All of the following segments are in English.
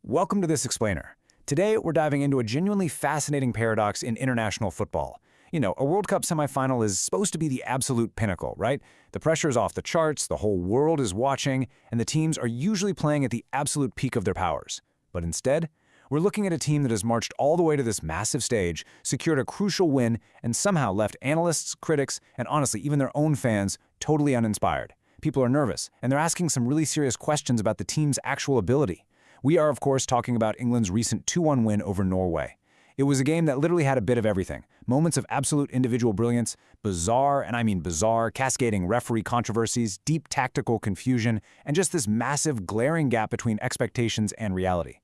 Welcome to This Explainer. Today, we're diving into a genuinely fascinating paradox in international football. A World Cup semifinal is supposed to be the absolute pinnacle, right? The pressure is off the charts, the whole world is watching, and the teams are usually playing at the absolute peak of their powers. But instead, we're looking at a team that has marched all the way to this massive stage, secured a crucial win, and somehow left analysts, critics, and honestly, even their own fans totally uninspired. People are nervous, and they're asking some really serious questions about the team's actual ability. We are, of course, talking about England's recent 2-1 win over Norway. It was a game that literally had a bit of everything. Moments of absolute individual brilliance, bizarre, and I mean bizarre, cascading referee controversies, deep tactical confusion, and just this massive, glaring gap between expectations and reality.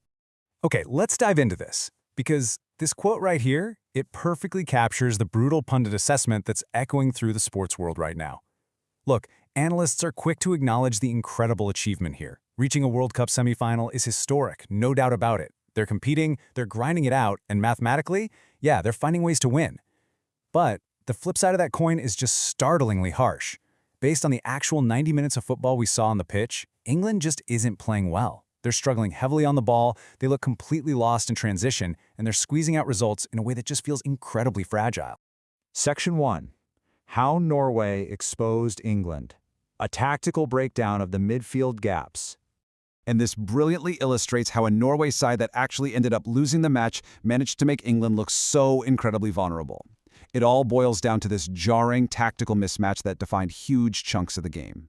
Okay, let's dive into this, because this quote right here, it perfectly captures the brutal pundit assessment that's echoing through the sports world right now. Look, analysts are quick to acknowledge the incredible achievement here. Reaching a World Cup semifinal is historic, no doubt about it. They're competing, they're grinding it out, and mathematically, yeah, they're finding ways to win. But the flip side of that coin is just startlingly harsh. Based on the actual 90 minutes of football we saw on the pitch, England just isn't playing well. They're struggling heavily on the ball, they look completely lost in transition, and they're squeezing out results in a way that just feels incredibly fragile. Section 1. How Norway exposed England. A tactical breakdown of the midfield gaps. And this brilliantly illustrates how a Norway side that actually ended up losing the match managed to make England look so incredibly vulnerable. It all boils down to this jarring tactical mismatch that defined huge chunks of the game.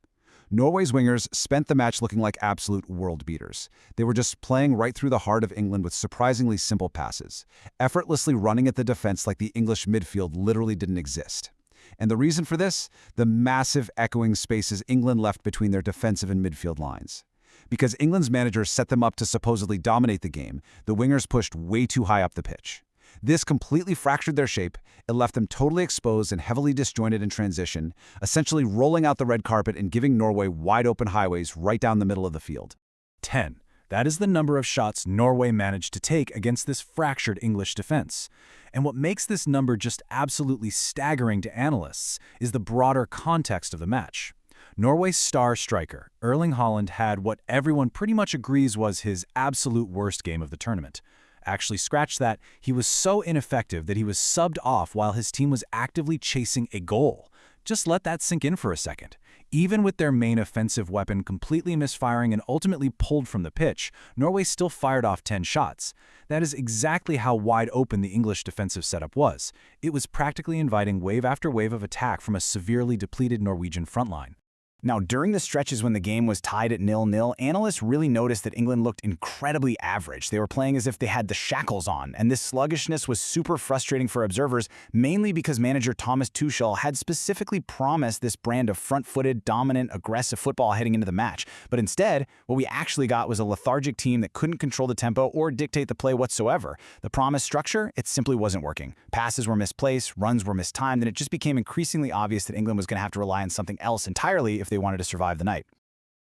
Norway's wingers spent the match looking like absolute world beaters. They were just playing right through the heart of England with surprisingly simple passes, effortlessly running at the defense like the English midfield literally didn't exist. And the reason for this? The massive echoing spaces England left between their defensive and midfield lines. Because England's managers set them up to supposedly dominate the game, the wingers pushed way too high up the pitch. This completely fractured their shape, it left them totally exposed and heavily disjointed in transition, essentially rolling out the red carpet and giving Norway wide-open highways right down the middle of the field. 10. That is the number of shots Norway managed to take against this fractured English defense. And what makes this number just absolutely staggering to analysts is the broader context of the match. Norway's star striker, Erling Haaland, had what everyone pretty much agrees was his absolute worst game of the tournament. Actually, scratch that, he was so ineffective that he was subbed off while his team was actively chasing a goal. Just let that sink in for a second. Even with their main offensive weapon completely misfiring and ultimately pulled from the pitch, Norway still fired off 10 shots. That is exactly how wide open the English defensive setup was. It was practically inviting wave after wave of attack from a severely depleted Norwegian frontline. Now, during the stretches when the game was tied at 0-0, analysts really noticed that England looked incredibly average. They were playing as if they had the shackles on, and this sluggishness was super frustrating for observers, mainly because manager Thomas Tuchel had specifically promised this brand of front-footed, dominant, aggressive football heading into the match. But instead, what we actually got was a lethargic team that couldn't control the tempo or dictate the play whatsoever. The promised structure, it simply wasn't working. Passes were misplaced, runs were mistimed, and it just became increasingly obvious that England was going to have to rely on something else entirely if they wanted to survive the night.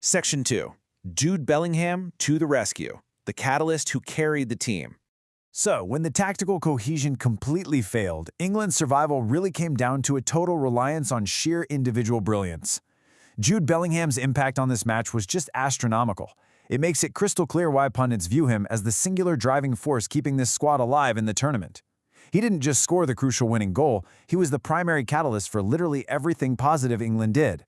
Section 2. Jude Bellingham to the rescue, the catalyst who carried the team. So, when the tactical cohesion completely failed, England's survival really came down to a total reliance on sheer individual brilliance. Jude Bellingham's impact on this match was just astronomical. It makes it crystal clear why pundits view him as the singular driving force keeping this squad alive in the tournament. He didn't just score the crucial winning goal, he was the primary catalyst for literally everything positive England did.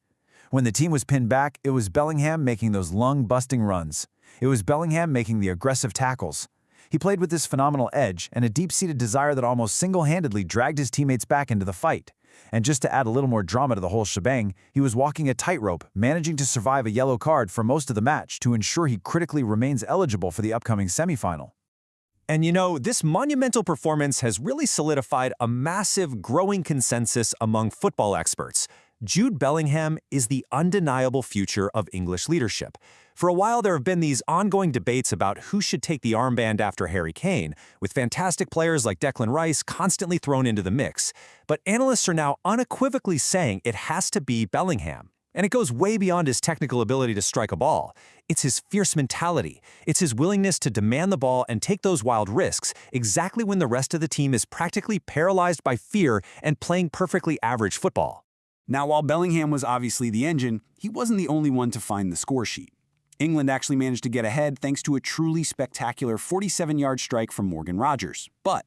When the team was pinned back, it was Bellingham making those lung-busting runs. It was Bellingham making the aggressive tackles. He played with this phenomenal edge and a deep-seated desire that almost single-handedly dragged his teammates back into the fight. And just to add a little more drama to the whole shebang, he was walking a tightrope, managing to survive a yellow card for most of the match to ensure he critically remains eligible for the upcoming semifinal. And this monumental performance has really solidified a massive, growing consensus among football experts. Jude Bellingham is the undeniable future of English leadership. For a while, there have been these ongoing debates about who should take the armband after Harry Kane, with fantastic players like Declan Rice constantly thrown into the mix. But analysts are now unequivocally saying it has to be Bellingham. And it goes way beyond his technical ability to strike a ball. It's his fierce mentality. It's his willingness to demand the ball and take those wild risks, exactly when the rest of the team is practically paralyzed by fear and playing perfectly average football. Now, while Bellingham was obviously the engine, he wasn't the only one to find the score sheet. England actually managed to get ahead thanks to a truly spectacular 47-yard strike from Morgan Rogers. But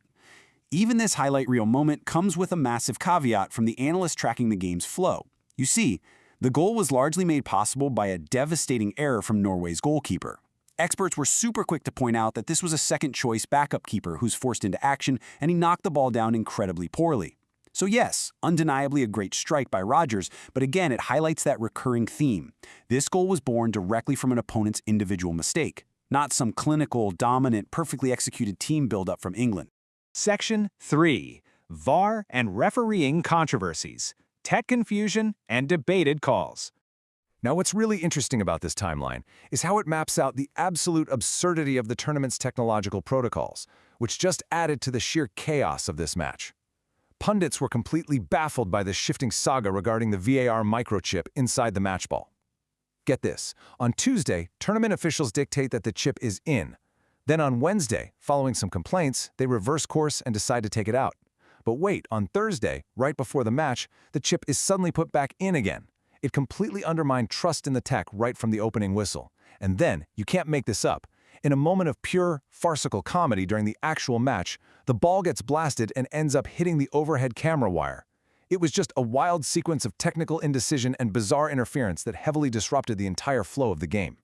even this highlight reel moment comes with a massive caveat from the analysts tracking the game's flow. You see, the goal was largely made possible by a devastating error from Norway's goalkeeper. Experts were super quick to point out that this was a second-choice backup keeper who's forced into action, and he knocked the ball down incredibly poorly. So yes, undeniably a great strike by Rogers, but again, it highlights that recurring theme. This goal was born directly from an opponent's individual mistake, not some clinical, dominant, perfectly executed team build-up from England. Section 3. VAR and Refereeing Controversies. Tech Confusion and Debated Calls. Now, what's really interesting about this timeline is how it maps out the absolute absurdity of the tournament's technological protocols, which just added to the sheer chaos of this match. Pundits were completely baffled by this shifting saga regarding the VAR microchip inside the match ball. Get this, on Tuesday, tournament officials dictate that the chip is in. Then on Wednesday, following some complaints, they reverse course and decide to take it out. But wait, on Thursday, right before the match, the chip is suddenly put back in again. It completely undermined trust in the tech right from the opening whistle. And then, you can't make this up, in a moment of pure, farcical comedy during the actual match, the ball gets blasted and ends up hitting the overhead camera wire. It was just a wild sequence of technical indecision and bizarre interference that heavily disrupted the entire flow of the game.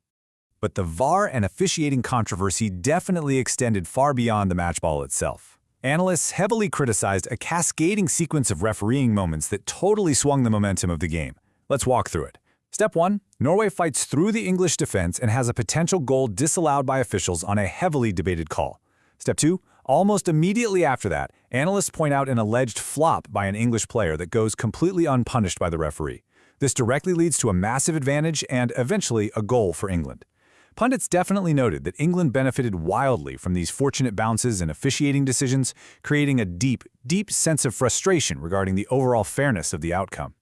But the VAR and officiating controversy definitely extended far beyond the match ball itself. Analysts heavily criticized a cascading sequence of refereeing moments that totally swung the momentum of the game. Let's walk through it. Step 1. Norway fights through the English defense and has a potential goal disallowed by officials on a heavily debated call. Step 2. Almost immediately after that, analysts point out an alleged flop by an English player that goes completely unpunished by the referee. This directly leads to a massive advantage and, eventually, a goal for England. Pundits definitely noted that England benefited wildly from these fortunate bounces and officiating decisions, creating a deep, deep sense of frustration regarding the overall fairness of the outcome.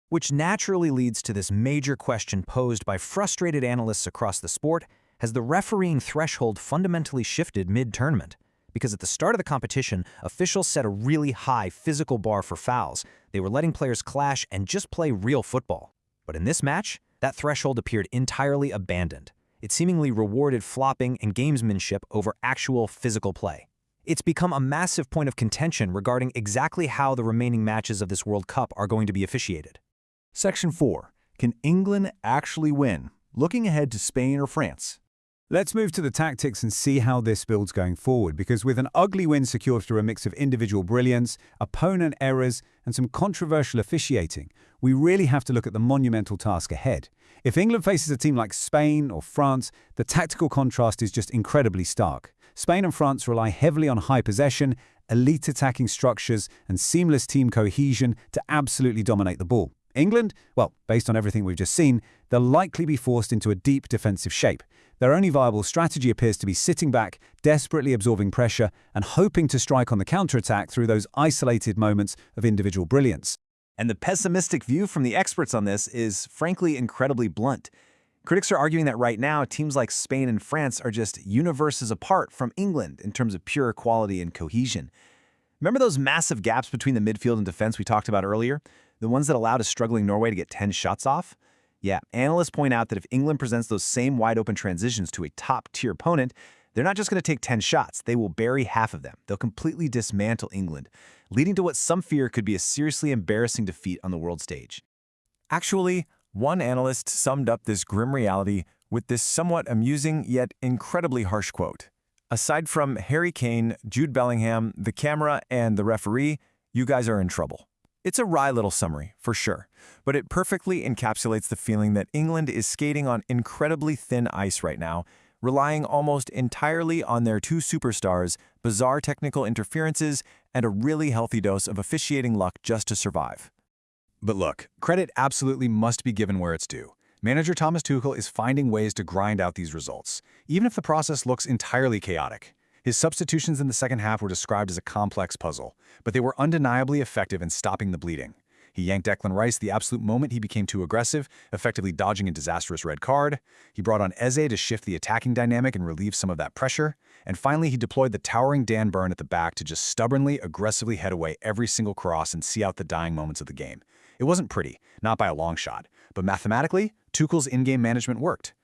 Which naturally leads to this major question posed by frustrated analysts across the sport: has the refereeing threshold fundamentally shifted mid-tournament? Because at the start of the competition, officials set a really high physical bar for fouls. They were letting players clash and just play real football. But in this match, that threshold appeared entirely abandoned. It seemingly rewarded flopping and gamesmanship over actual physical play. It's become a massive point of contention regarding exactly how the remaining matches of this World Cup are going to be officiated. Section 4. Can England actually win? Looking ahead to Spain or France? Let's move to the tactics and see how this builds going forward, because with an ugly win secured through a mix of individual brilliance, opponent errors, and some controversial officiating, we really have to look at the monumental task ahead. If England faces a team like Spain or France, the tactical contrast is just incredibly stark. Spain and France rely heavily on high possession, elite attacking structures, and seamless team cohesion to absolutely dominate the ball. England, well, based on everything we've just seen, they'll likely be forced into a deep defensive shape. Their only viable strategy appears to be sitting back, desperately absorbing pressure, and hoping to strike on the counterattack through those isolated moments of individual brilliance. And the pessimistic view from the experts on this is, frankly, incredibly blunt. Critics are arguing that right now, teams like Spain and France are just universes apart from England in terms of pure quality and cohesion. Remember those massive gaps between the midfield and defense we talked about earlier? The ones that allowed a struggling Norway to get 10 shots off? Yeah, analysts point out that if England presents those same wide-open transitions to a top-tier opponent, they're not just going to take 10 shots, they will bury half of them. They'll completely dismantle England, leading to what some fear could be a seriously embarrassing defeat on the world stage. Actually, one analyst summed up this grim reality with this somewhat amusing yet incredibly harsh quote. "Aside from Harry Kane, Jude Bellingham, the camera, and the referee, you guys are in trouble." It's a wry little summary, for sure, but it perfectly encapsulates the feeling that England is skating on incredibly thin ice right now, relying almost entirely on their two superstars, bizarre technical interferences, and a really healthy dose of officiating luck just to survive. But look, credit absolutely must be given where it's due. Manager Thomas Tuchel is finding ways to grind out these results, even if the process looks entirely chaotic. His substitutions in the second half were described as a complex puzzle, but they were undeniably effective in stopping the bleeding. He yanked Declan Rice the absolute moment he became too aggressive, effectively dodging a disastrous red card. He brought on Eze to shift the attacking dynamic and relieve some of that pressure. And finally, he deployed the towering Dan Burn at the back to just stubbornly, aggressively head away every single cross and see out the dying moments of the game. It wasn't pretty, not by a long shot, but mathematically, Tuchel's in-game management worked.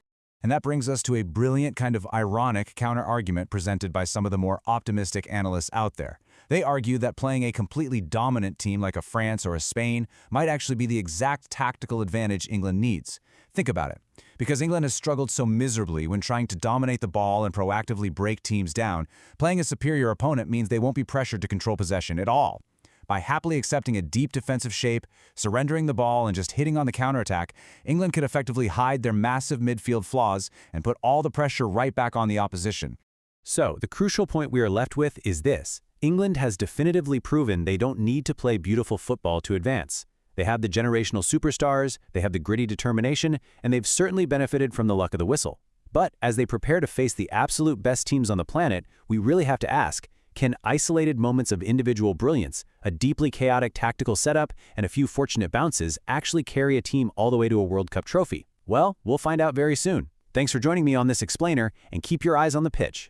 And that brings us to a brilliant kind of ironic counter-argument presented by some of the more optimistic analysts out there. They argue that playing a completely dominant team like a France or a Spain might actually be the exact tactical advantage England needs. Think about it. Because England has struggled so miserably when trying to dominate the ball and proactively break teams down, playing a superior opponent means they won't be pressured to control possession at all. By happily accepting a deep defensive shape, surrendering the ball, and just hitting on the counterattack, England could effectively hide their massive midfield flaws and put all the pressure right back on the opposition. So, the crucial point we are left with is this. England has definitively proven they don't need to play beautiful football to advance. They have the generational superstars, they have the gritty determination, and they've certainly benefited from the luck of the whistle. But as they prepare to face the absolute best teams on the planet, we really have to ask, can isolated moments of individual brilliance, a deeply chaotic tactical setup, and a few fortunate bounces actually carry a team all the way to a World Cup trophy? Well, we'll find out very soon. Thanks for joining me on this explainer, and keep your eyes on the pitch.